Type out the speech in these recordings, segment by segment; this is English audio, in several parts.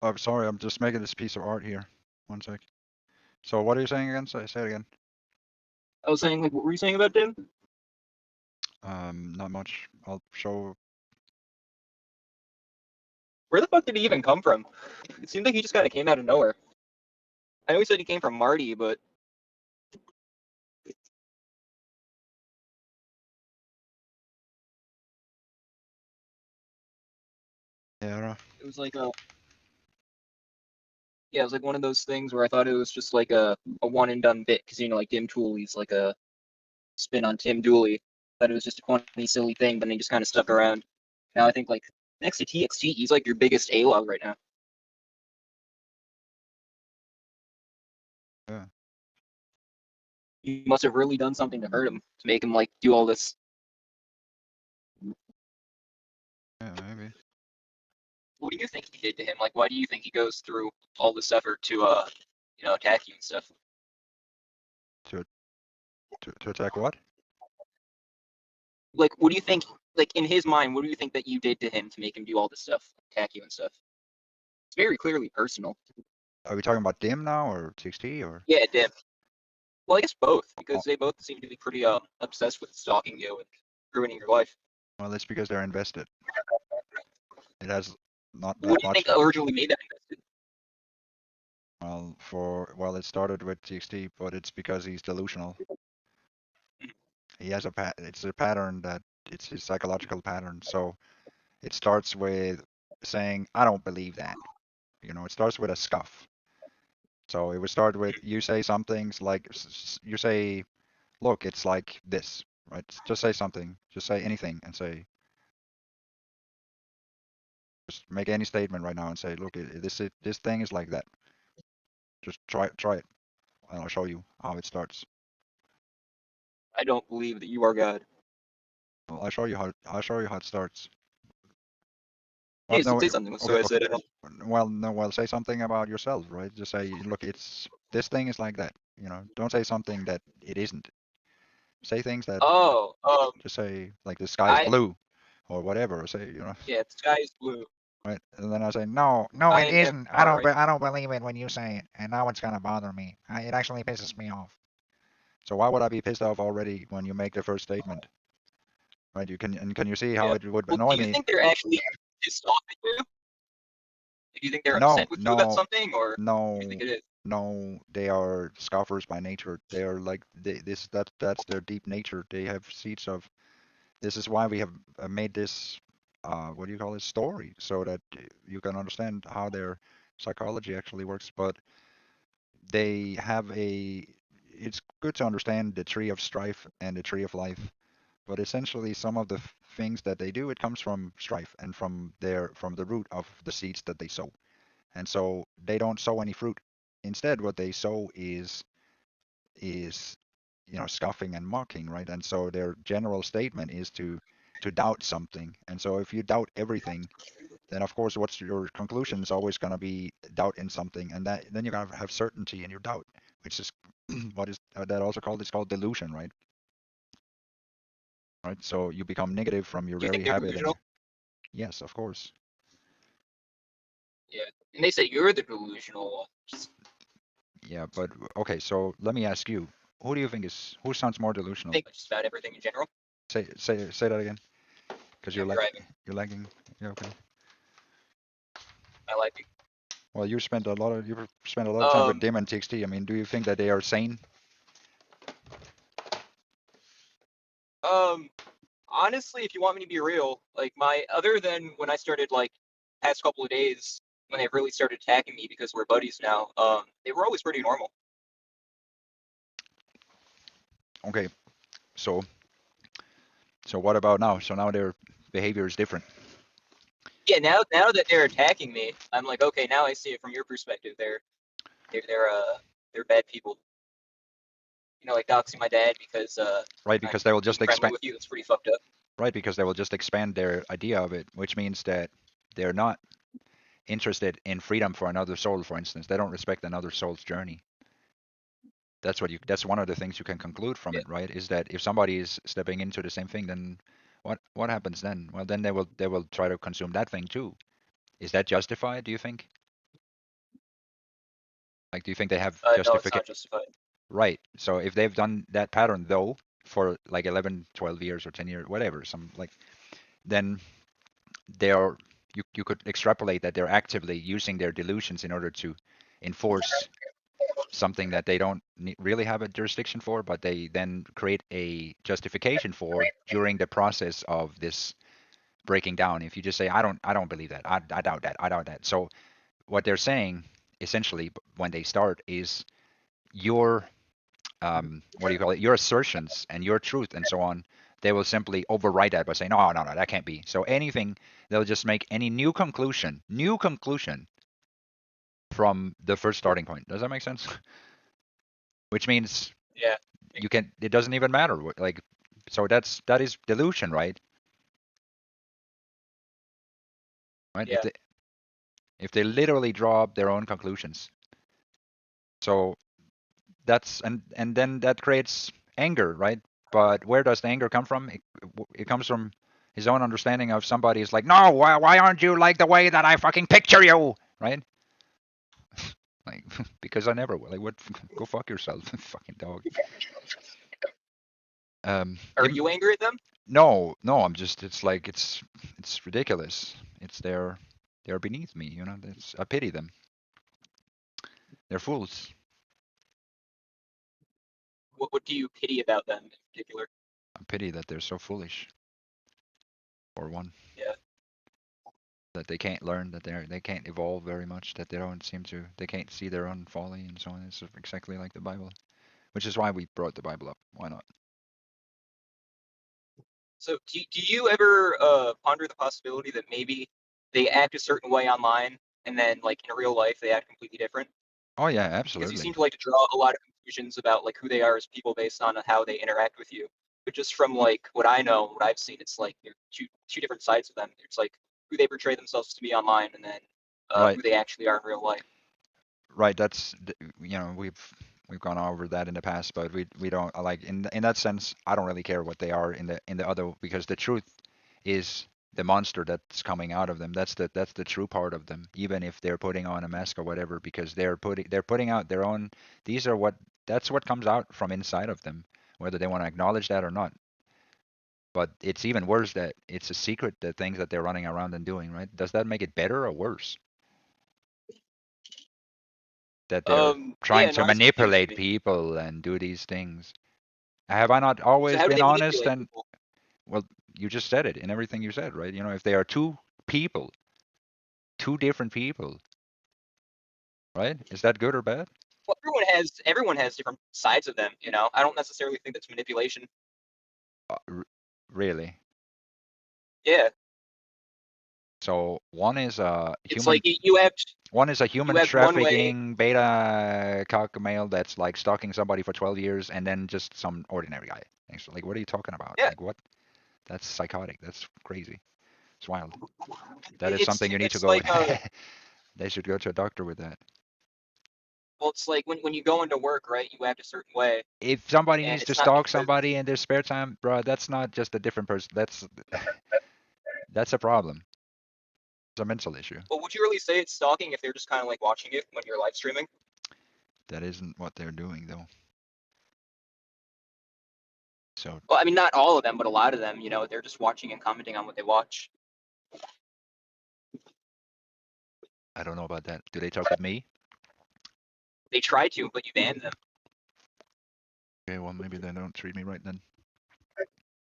Oh, sorry, I'm just making this piece of art here. One sec. So what are you saying again? Say it again. I was saying, like, what were you saying about Dim? Not much. I'll show. Where the fuck did he even come from? It seemed like he just kind of came out of nowhere. I know he said he came from Marty, but Yeah. it was like a yeah, it was like one of those things where I thought it was just like a one and done bit because like Dim Tooley's like a spin on Tim Dooley. But it was just a funny, silly thing, but then he just kind of stuck around. Now I think like next to TXT, he's like your biggest A-log right now. Yeah. You must have really done something to hurt him to make him like do all this. Yeah. Maybe. What do you think he did to him? Like, why do you think he goes through all this effort to attack you and stuff? To to attack what? Like, what do you think? Like in his mind, what do you think that you did to him to make him do all this stuff, attack you and stuff? It's very clearly personal. Are we talking about Dim now or TXT or? Yeah, Dim. Well, I guess both, Oh, because they both seem to be pretty obsessed with stalking you and ruining your life. well, it's because they're invested. It has not What that do you much. think originally made that invested? Well, it started with TXT, but it's because he's delusional. He has it's a pattern that it's his psychological pattern. So it starts with saying, "I don't believe that." It starts with a scuff. So it would start with you say some things like you say, "Look, it's like this," right? Just say something. Just say anything and say, just make any statement right now and say, "Look, this thing is like that." Just try it, and I'll show you how it starts. I don't believe that you are God. Well, I'll show you how it starts. Well, Hey, so no, say something. So okay, I okay. said, Well, no, well, say something about yourself, right? Just say, look, it's this thing is like that. Don't say something that it isn't. Say things that oh, just say like the sky is I blue or whatever. Or say, yeah, the sky is blue. right? And then I say, no, no, I it am isn't. far right. I don't believe it when you say it, and now it's gonna bother me. It actually pisses me off. So why would I be pissed off already when you make the first statement, right? Can you see how Yeah. it would Well, do annoy you me? think they're actually pissed off at you? Do you think they're No, upset with you about no, something, or do you think no, it is? no. They are scoffers by nature. They are like that's their deep nature. They have seeds of. This is why we have made this. What do you call it? Story, so that you can understand how their psychology actually works. But they have a. It's good to understand the tree of strife and the tree of life. But essentially, some of the things that they do, it comes from strife and from the root of the seeds that they sow. And so they don't sow any fruit. Instead, what they sow is scoffing and mocking, right? And so their general statement is to doubt something. And so if you doubt everything, then of course what's your conclusion is always going to be doubt in something, and that then you're going to have certainty in your doubt, which is what is that also called? It's called delusion, right? Right. So you become negative from your Do you think very they're habit, and delusional? yes, of course. Yeah. And they say you're the delusional one. Yeah, but okay. So let me ask you, who sounds more delusional? Think just about everything in general. Say that again, because Yeah, I'm driving. you're lagging. Yeah, okay. I like it. You spent a lot of time with Um, Dim and TXT. I mean, do you think that they are sane? um, honestly, if you want me to be real, like my other than when I started like past couple of days when they really started attacking me because we're buddies now, they were always pretty normal. Okay, so what about now? So now their behavior is different. Yeah, now that they're attacking me, I'm like, okay, now I see it from your perspective. They're bad people. Like doxing my dad because Right? I'm Because they will being just friendly expand. with you. That's pretty fucked up. Right? Because they will just expand their idea of it, which means that they're not interested in freedom for another soul. For instance, they don't respect another soul's journey. That's one of the things you can conclude from Yeah. it, right? Is that if somebody is stepping into the same thing, then what happens then? Well, then they will try to consume that thing too. Is that justified, do you think? Like, do you think they have No, it's not justification? justified. Right. So if they've done that pattern though for like 11, 12 years or 10 years, whatever, some like, then they're you could extrapolate that they're actively using their delusions in order to enforce something that they don't really have a jurisdiction for, but they then create a justification for during the process of this breaking down. If you just say, I don't believe that, I doubt that, I doubt that. So what they're saying essentially when they start is your what do you call it? Your assertions and your truth and so on. They will simply override that by saying, no, no, no, that can't be. So anything, they'll just make any new conclusion from the first starting point. Does that make sense? Which means Yeah. you can. It doesn't even matter. Like, so that is delusion, right? Right. Yeah. If they literally draw up their own conclusions. So that's and then that creates anger, right? But where does the anger come from? It comes from his own understanding of somebody is like, no, why aren't you like the way that I fucking picture you, right? Like, because I never will. Like, what? Go fuck yourself, fucking dog. Are you angry at them? No, no, I'm just. It's like it's ridiculous. It's they're beneath me. You know, I pity them. They're fools. What do you pity about them in particular? I pity that they're so foolish. For one. Yeah. That they can't learn, that they can't evolve very much, that they can't see their own folly and so on. It's exactly like the Bible, which is why we brought the Bible up. Why not? So do you ever ponder the possibility that maybe they act a certain way online and then like in real life they act completely different? Oh yeah, Because you absolutely. seem to like to draw a lot of conclusions about like who they are as people based on how they interact with you. But just from like what I know, what I've seen, it's like they're two different sides of them. It's like who they portray themselves to be online, and then Right, who they actually are in real life. right. We've gone over that in the past, but we don't like in that sense. I don't really care what they are in the other because the truth is the monster that's coming out of them. That's the true part of them, even if they're putting on a mask or whatever, because they're putting out their own. These are what that's what comes out from inside of them, whether they want to acknowledge that or not. But it's even worse that it's a secret, the things that they're running around and doing, right? Does that make it better or worse? That they're trying Yeah, to no, I see what you manipulate mean. people and do these things. Have I not So always how do been they honest? manipulate And people? well, you just said it in everything you said, right? If they are two people, two different people, right? Is that good or bad? Well, everyone has different sides of them. You know, I don't necessarily think that's manipulation. Really? Yeah, So one is a it's like human. you One is a human have one way. trafficking beta cock male that's like stalking somebody for 12 years, and then just some ordinary guy. Thanks. Like, what are you talking about? Yeah, Like, what? That's psychotic. That's crazy. It's wild. That is something you need to it's go. like They should go to a doctor with that. well, it's like when you go into work, right? You act a certain way, If somebody and needs to it's not stalk because. somebody in their spare time, bro, that's not just a different person. That's a problem. It's a mental issue. Well, would you really say it's stalking if they're just kind of like watching it when you're live streaming? That isn't what they're doing though. So Well, I mean, not all of them, but a lot of them. You know, they're just watching and commenting on what they watch. I don't know about that. Do they talk with me? They try to, but you ban them. Okay, well maybe they don't treat me right then.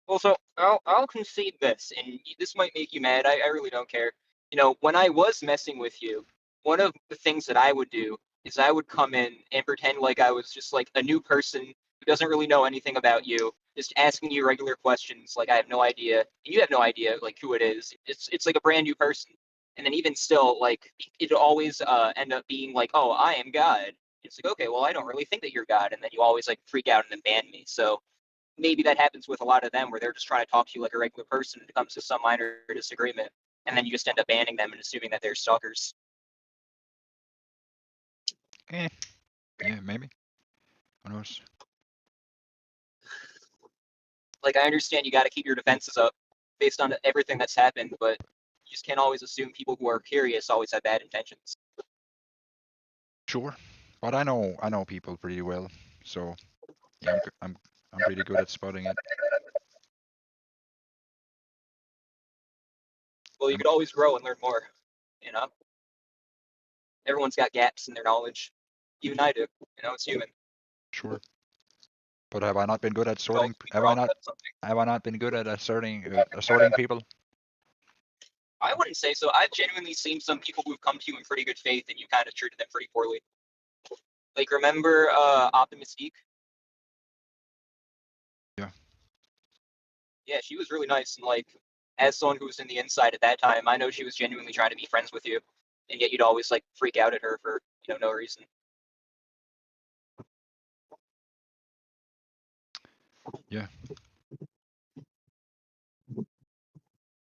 Well, so I'll concede this, and this might make you mad. I really don't care. You know, when I was messing with you, one of the things that I would do is I would come in and pretend like I was just like a new person who doesn't really know anything about you, just asking you regular questions like I have no idea, and you have no idea like who it is. It's like a brand new person, and then even still, like it always end up being like, oh, I am God. It's like, okay, well, I don't really think that you're God, and then you always like freak out and then ban me. So maybe that happens with a lot of them where they're just trying to talk to you like a regular person and it comes to some minor disagreement and then you just end up banning them and assuming that they're stalkers. Eh, yeah, maybe. Who knows? Like I understand you got to keep your defenses up based on everything that's happened, but you just can't always assume people who are curious always have bad intentions. Sure. But I know people pretty well, so yeah, I'm pretty good at spotting it. Well, you I'm could always grow and learn more. You know, everyone's got gaps in their knowledge. Even I do. You know, it's human. sure. But have I not been good at So sorting? we're all good at something. Have I not been good at assorting people? I wouldn't say so. I've genuinely seen some people who've come to you in pretty good faith, and you kind of treated them pretty poorly. Like, remember Optimistique? Yeah. Yeah, she was really nice, and like, as someone who was in the inside at that time, I know she was genuinely trying to be friends with you, and yet you'd always like freak out at her for no reason. Yeah.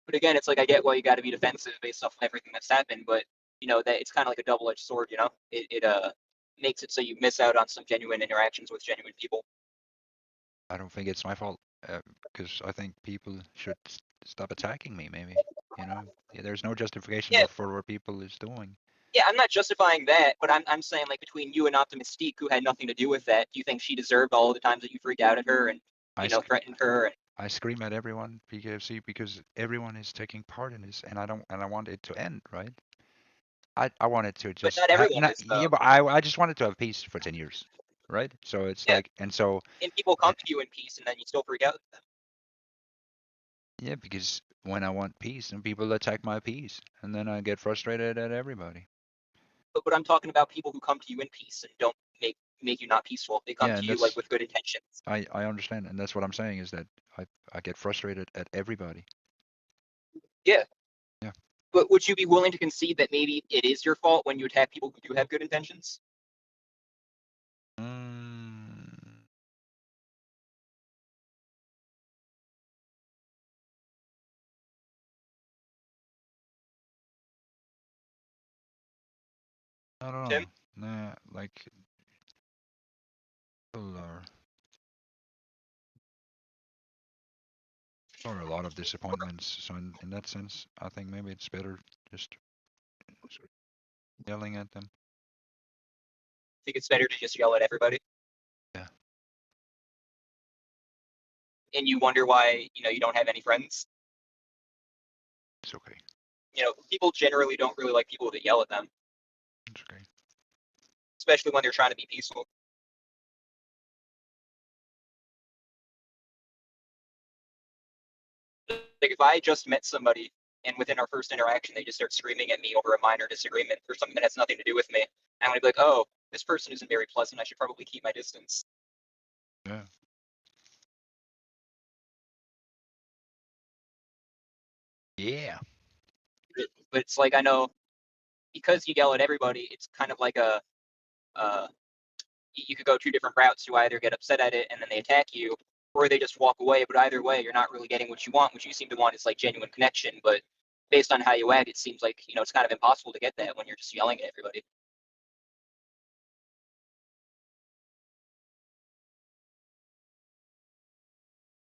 But again, it's like I get why you got to be defensive based off of everything that's happened, but that it's kind of like a double-edged sword. It makes it so you miss out on some genuine interactions with genuine people. I don't think it's my fault, because I think people should stop attacking me. Maybe, yeah, there's no justification Yeah, for what people is doing. yeah, I'm not justifying that, but I'm saying like between you and Optimistique, who had nothing to do with that, do you think she deserved all of the times that you freaked out at her and I sc threatened her? And I scream at everyone because everyone is taking part in this, and I want it to end, right? I wanted to but just not everyone not, is yeah, though. but I just wanted to have peace for 10 years, right? So it's Yeah, like, and so, and people uh, come to you in peace, and then you still freak out at them. yeah, because when I want peace and people attack my peace, and then I get frustrated at everybody. But I'm talking about people who come to you in peace and don't make you not peaceful. They come Yeah, to and you like that's, with good intentions. I understand, and that's what I'm saying is that I get frustrated at everybody. Yeah, Yeah. but would you be willing to concede that maybe it is your fault when you attack people who do have good intentions? Mm, I don't Tim? know. Nah, like people are a lot of disappointments. So in that sense, I think maybe it's better just yelling at them. I think it's better to just yell at everybody, Yeah, and you wonder why you don't have any friends. it's okay. People generally don't really like people that yell at them, It's okay. especially when they're trying to be peaceful. Like if I just met somebody and within our first interaction they just start screaming at me over a minor disagreement for something that has nothing to do with me, I'm gonna be like, oh, this person isn't very pleasant. I should probably keep my distance. Yeah. Yeah. But it's like I know because you yell at everybody, it's kind of like uh, you could go two different routes. You either get upset at it and then they attack you, or they just walk away. But either way, you're not really getting what you want. What you seem to want is like genuine connection. But based on how you act, it seems like it's kind of impossible to get that when you're just yelling at everybody.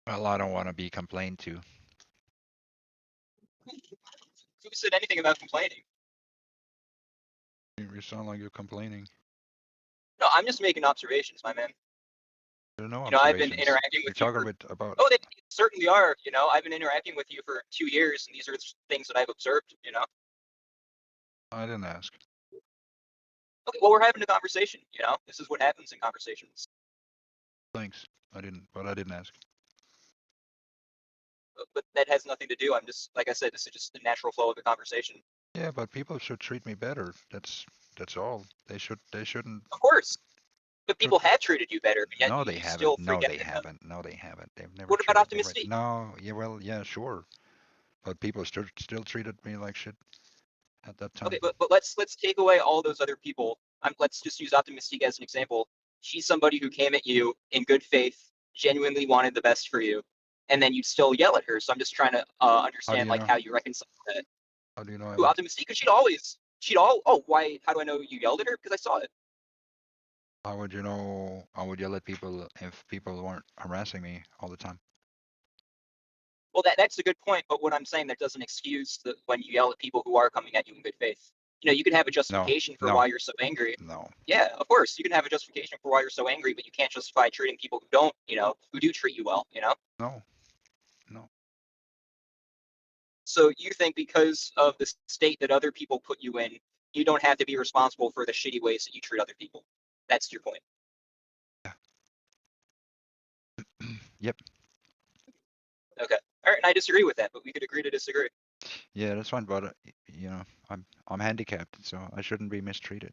Well, I don't want to be complained to. Who said anything about complaining? You sound like you're complaining. No, I'm just making observations, my man. There are no I've been observations. interacting You're with you talking for about. oh, they certainly are. I've been interacting with you for 2 years, and these are things that I've observed. I didn't ask. Okay, well, we're having a conversation. This is what happens in conversations. Thanks. But I didn't ask. But that has nothing to do. I'm just, like I said, this is just the natural flow of the conversation. Yeah, but people should treat me better. That's all. They shouldn't. Of course, but people have treated you better, and yet No, they you haven't. still No, freak out they at them. haven't. No, they haven't. They've never What about treated me right. Optimistique? No, yeah, well, yeah, sure. But people still treated me like shit at that time. Okay, but let's take away all those other people. Let's just use Optimistique as an example. She's somebody who came at you in good faith, genuinely wanted the best for you, and then you still yell at her. So I'm just trying to How do understand you like know? how you reconcile that. How do you know I Who would? Optimistique? Because she'd all. Oh, why? How do I know you yelled at her? Because I saw it. How would you know I would yell at people if people weren't harassing me all the time? Well, that's a good point. But what I'm saying that doesn't excuse when you yell at people who are coming at you in good faith. You know, you can have a justification for no. why you're so angry. No. Yeah, of course, you can have a justification for why you're so angry, but you can't justify treating people who don't, who do treat you well, No. So you think because of the state that other people put you in, you don't have to be responsible for the shitty ways that you treat other people. That's your point. Yep. Okay. All right, and I disagree with that, but we could agree to disagree. Yeah, that's fine, but I'm handicapped, so I shouldn't be mistreated.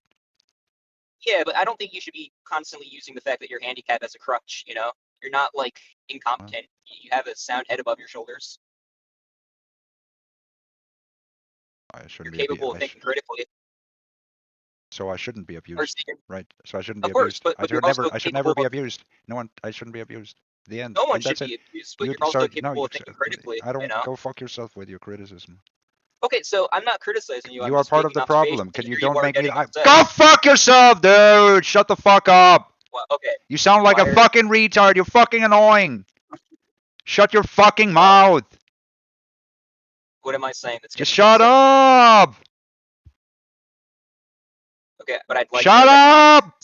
Yeah, but I don't think you should be constantly using the fact that you're handicapped as a crutch, You're not like incompetent. You have a sound head above your shoulders. I You're shouldn't be capable of thinking critically. so I shouldn't be Of abused, course, right? So I shouldn't be of course, abused. but you're also I should capable never be of. abused. I shouldn't be abused. The end. No one That's should it. be abused, but you're also capable of thinking critically, I don't go fuck yourself with your criticism. Okay, so I'm not criticizing you. I'm You are just part of making the observations, problem. Can and you here you don't are make me getting upset. go fuck yourself, dude? Shut the fuck up. Well, okay. You sound like a fucking retard. You're fucking annoying. Shut your fucking mouth. What am I saying that's Just getting shut up. Okay, but I'd like Shut up.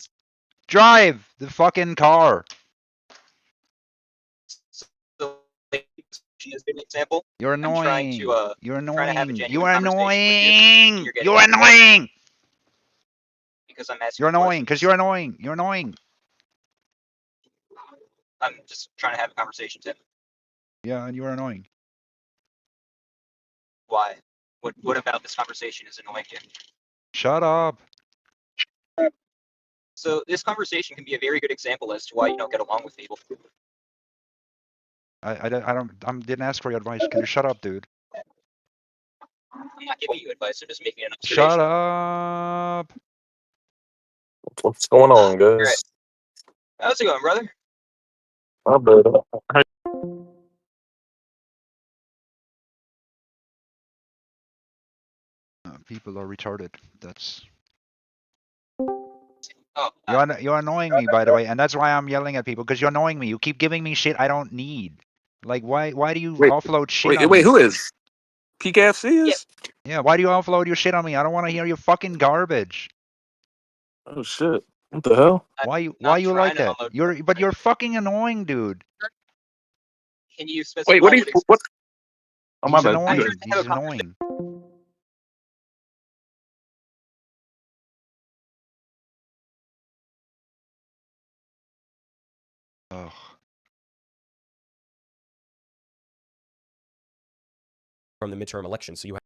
Drive the fucking car. So, is an example. You're I'm trying annoying. to You're trying to have a annoying. genuine You're conversation with you. annoying. You're getting You're upset annoying. because I'm asking You're annoying because questions. you're annoying. You're annoying. I'm just trying to have a conversation, Tim. Yeah, and you're annoying. Why? What about this conversation is annoying you? Shut up. So this conversation can be a very good example as to why you don't get along with people. I didn't ask for your advice. Can you shut up, dude? I'm not giving you advice. I'm just making an observation. Shut up. What's going on, guys? Right. How's it going, brother? I'm better. People are retarded. That's. Oh, You're annoying me, by the way, and that's why I'm yelling at people, because you're annoying me. You keep giving me shit I don't need. Like, why do you offload shit on me? Wait, who is? PKFC is? Yeah, why do you offload your shit on me? I don't want to hear your fucking garbage. Oh shit! What the hell? Why you like that? You're fucking annoying, dude. Can you specify? Wait, what? Oh, my He's bad. annoying. Good. He's annoying. Ugh. From the midterm election, so you have